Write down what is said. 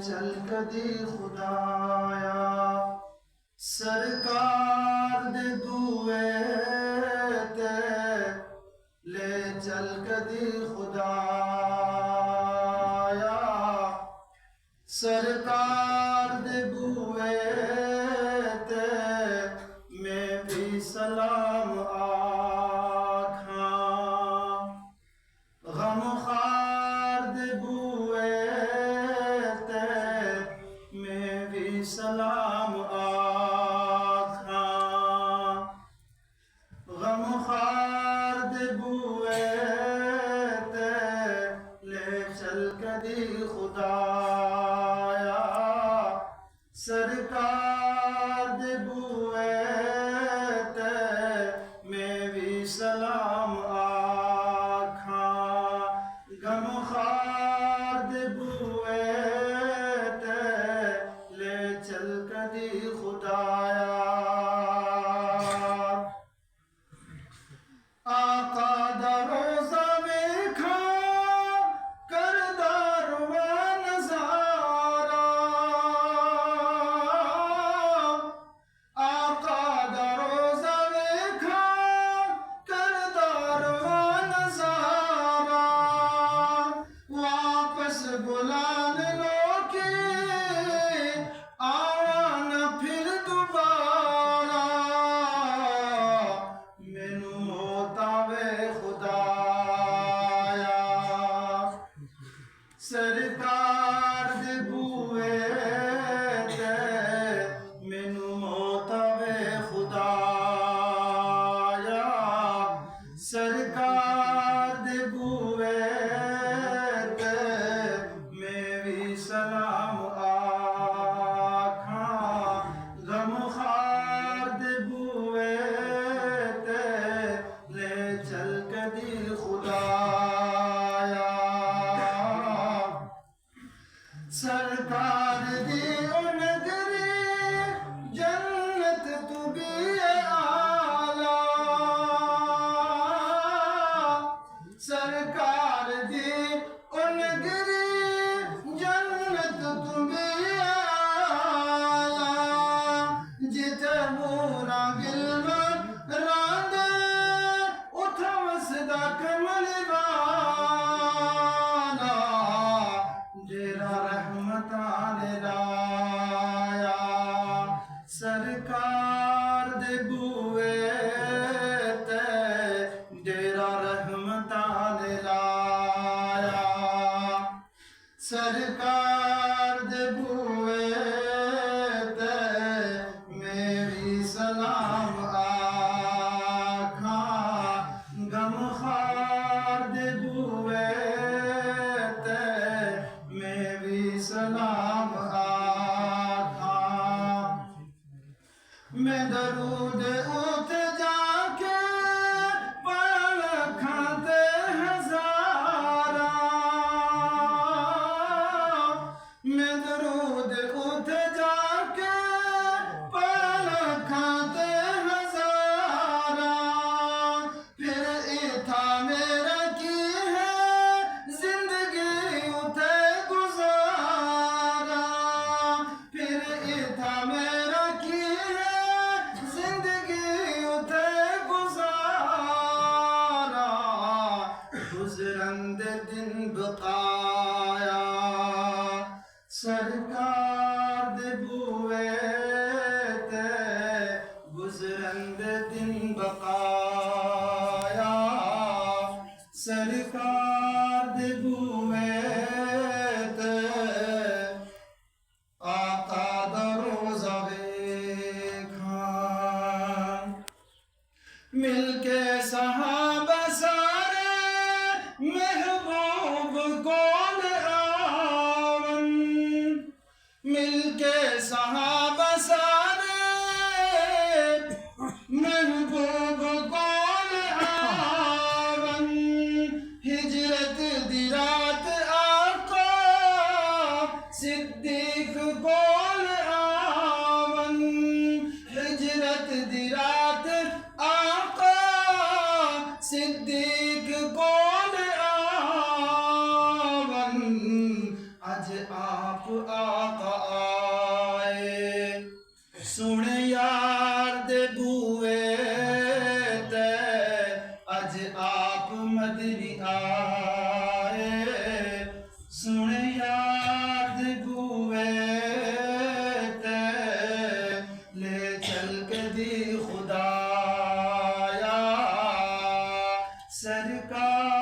चल कदी खुदाया सरकार दे दुए ते ले चल कदी खुदाया सरकार दे बुए ते मैं भी सलाम आखां गम खार दे बुए ते मैं भी सलाम आखां गम खार दे बुए ते ले चल कदी खुदाया सरकार दे बुए ते मैं भी सलाम आखां गम खार दे बुए ते ले चल कदी खुदाया आका दा रोज़ा वेखा करदार व नज़ारा आका दा रोज़ा वेखा करदार व नज़ारा वापस बुलान लो के आवा न फिर दोबारा मैनू मौत आवे खुदाया सरकार दे बुए ते मैनू मौत आवे खुदाया सरकार दे बुए ते मैं भी सलाम आखां गम खार दे बुए ते ले चल कदी खुदाया सरकार दी ओ नगरी जन्नत तू भी आला सरकार दी ओ नगरी जन्नत तू भी आला जिथे मोरा गिलवा रांदे उथा वसदा कमल वाला डेरा रहमतां ने लाया सरकार दे बुए ते डेरा रहमतां ने लाया सरकार दे बुए ते मेरी सलाम आखां गम खार दे बुए ते मैं भी सलाम आखां मैं दरूद उठ जाके पढ़ खाते हज़ारा मैं दरूद उठ जाके पढ़ खाते हज़ारा फिर इथा मेरा की है जिंदगी उठे गुजारा फिर इथा मेरा की है जिंदगी उठे गुजारा गुजरंद दिन बकाया सरकार दे बुए ते गुजरंद दिन बकाया सरकार दे बुए ते आका दा रोज़ा वेखां मिलके सहाबा सारे महबूब कोल आवन मिलके सहाबा सारे महबूब कोल आवन हिजरत दी रात आका सिद्दीक कोल आवन हिजरत दी रात आका सिद्दीक कोल आवन अज आप आप आका आए सुन यार दे बूए ते अज आप मदनी आए सुन यार दे बूए ते ले चल के दी खुदाया सरकार